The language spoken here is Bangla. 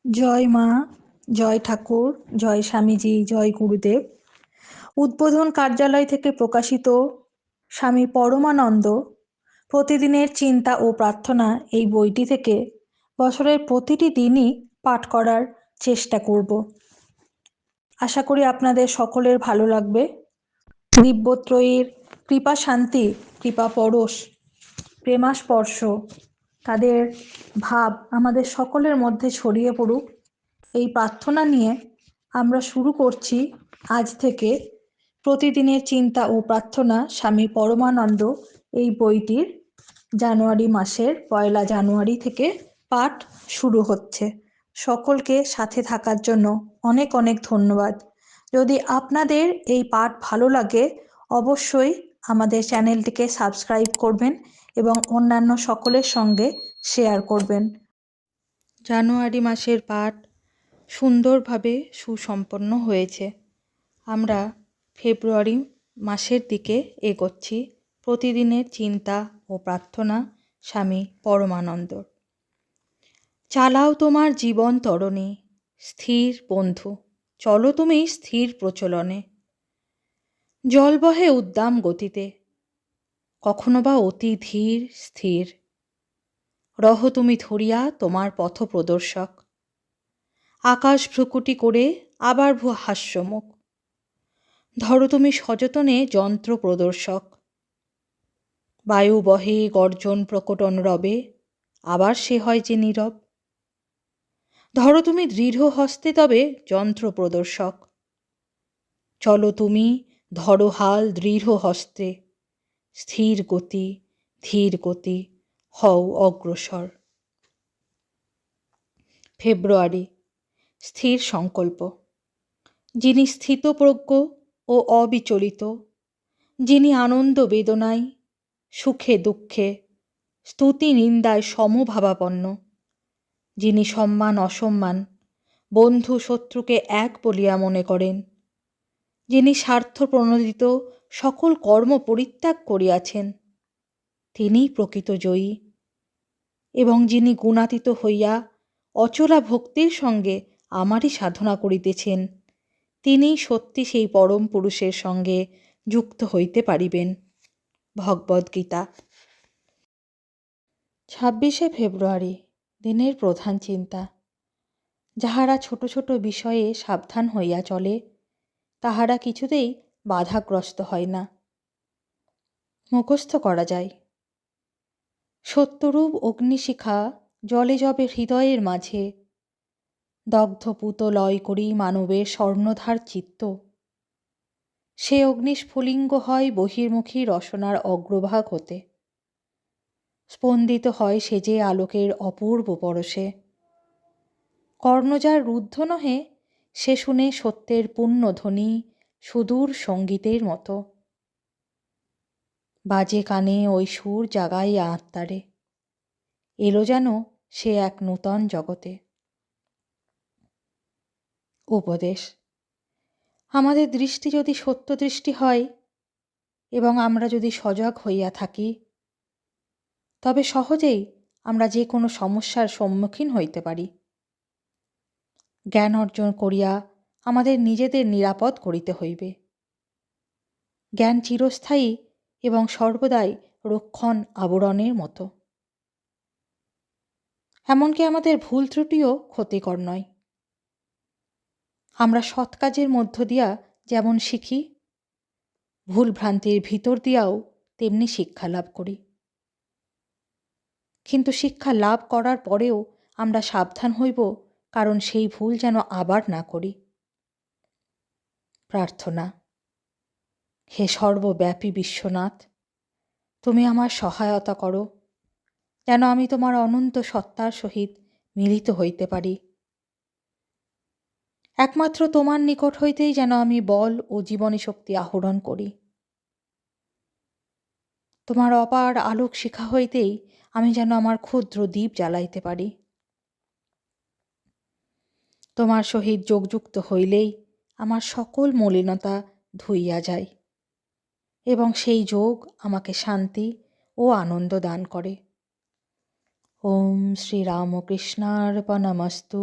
জয় মা, জয় ঠাকুর, জয় স্বামীজি, জয় গুরুদেব। উদ্বোধন কার্যালয় থেকে প্রকাশিত স্বামী পরমানন্দ প্রতিদিনের চিন্তা ও প্রার্থনা এই বইটি থেকে বছরের প্রতিটি দিনই পাঠ করার চেষ্টা করব। আশা করি আপনাদের সকলের ভালো লাগবে। দিব্যত্রয়ীর কৃপা শান্তি, কৃপা পরশ, প্রেমাস্পর্শ, তাদের ভাব আমাদের সকলের মধ্যে ছড়িয়ে পড়ুক, এই প্রার্থনা নিয়ে আমরা শুরু করছি আজ থেকে প্রতিদিনের চিন্তা ও প্রার্থনা স্বামী পরমানন্দ এই বইটির জানুয়ারি মাসের 1 জানুয়ারি থেকে পাঠ শুরু হচ্ছে। সকলকে সাথে থাকার জন্য অনেক অনেক ধন্যবাদ। যদি আপনাদের এই পাঠ ভালো লাগে অবশ্যই আমাদের চ্যানেলটিকে সাবস্ক্রাইব করবেন এবং অন্যান্য সকলের সঙ্গে শেয়ার করবেন। জানুয়ারি মাসের পাঠ সুন্দরভাবে সুসম্পন্ন হয়েছে। আমরা ফেব্রুয়ারি মাসের দিকে এগোচ্ছি প্রতিদিনের চিন্তা ও প্রার্থনা স্বামী পরমানন্দর। চালাও তোমার জীবন তরণী, স্থির বন্ধু, চলো তুমি স্থির প্রচলনে। জল বহে উদ্দাম গতিতে, কখনো বা অতি ধীর স্থির। রহ তুমি ধরিয়া তোমার পথ প্রদর্শক, আকাশ ভ্রুকুটি করে আবার হাস্যমুখ। ধরো তুমি সযতনে যন্ত্র প্রদর্শক, বায়ু বহে গর্জন প্রকটন রবে, আবার সে হয় যে নীরব। ধরো তুমি দৃঢ় হস্তে তবে যন্ত্র প্রদর্শক, চলো তুমি ধরো হাল দৃঢ় হস্তে। স্থির গতি ধীর গতি হও অগ্রসর। ফেব্রুয়ারি স্থির সংকল্প। যিনি স্থিতপ্রজ্ঞ ও অবিচলিত, যিনি আনন্দ বেদনায় সুখে দুঃখে স্তুতি নিন্দায় সমভাবাপন্ন, যিনি সম্মান অসম্মান বন্ধু শত্রুকে এক বলিয়া মনে করেন, যিনি স্বার্থপ্রণোদিত সকল কর্ম পরিত্যাগ করিয়াছেন, তিনিই প্রকৃত জয়ী। এবং যিনি গুণাতীত হইয়া অচলা ভক্তির সঙ্গে আমারই সাধনা করিতেছেন, তিনিই সত্যি সেই পরম পুরুষের সঙ্গে যুক্ত হইতে পারিবেন। ভগবদ্গীতা। 26শে ফেব্রুয়ারি দিনের প্রধান চিন্তা। যাহারা ছোট ছোট বিষয়ে সাবধান হইয়া চলে তাহারা কিছুতেই বাধাগ্রস্ত হয় না। মুখস্থ করা যায়। সত্যরূপ অগ্নিশিখা জলে জবে হৃদয়ের মাঝে, দগ্ধ পুত লয় করি মানবের স্বর্ণধার চিত্ত। সে অগ্নিস্ফুলিঙ্গ হয় বহির্মুখী রসনার অগ্রভাগ হতে, স্পন্দিত হয় সে যে আলোকের অপূর্ব পরশে। কর্ণজার রুদ্ধ নহে, সে শুনে সত্যের পুণ্যধ্বনি সুদূর সঙ্গীতের মতো। বাজে কানে ওই সুর জাগাইয়া আত্মারে, এলো যেন সে এক নূতন জগতে। উপদেশ। আমাদের দৃষ্টি যদি সত্য দৃষ্টি হয় এবং আমরা যদি সজাগ হইয়া থাকি, তবে সহজেই আমরা যে কোনো সমস্যার সম্মুখীন হইতে পারি। জ্ঞান অর্জন করিয়া আমাদের নিজেদের নিরাপদ করিতে হইবে। জ্ঞান চিরস্থায়ী এবং সর্বদাই রক্ষণ আবরণের মতো। এমনকি আমাদের ভুল ত্রুটিও ক্ষতিকর নয়। আমরা সৎ কাজের মধ্য দিয়া যেমন শিখি, ভুল ভ্রান্তির ভিতর দিয়াও তেমনি শিক্ষা লাভ করি। কিন্তু শিক্ষা লাভ করার পরেও আমরা সাবধান হইব, কারণ সেই ভুল যেন আবার না করি। প্রার্থনা। হে সর্বব্যাপী বিশ্বনাথ, তুমি আমার সহায়তা করো, যেন আমি তোমার অনন্ত সত্তার সহিত মিলিত হইতে পারি। একমাত্র তোমার নিকট হইতেই যেন আমি বল ও জীবনী শক্তি আহরণ করি। তোমার অপার আলোক শিখা হইতেই আমি যেন আমার ক্ষুদ্র দ্বীপ জ্বালাইতে পারি। তোমার সহিত যোগযুক্ত হইলেই আমার সকল মলিনতা ধুইয়া যায় এবং সেই যোগ আমাকে শান্তি ও আনন্দ দান করে। ওম শ্রী রামকৃষ্ণার্পণমস্তু।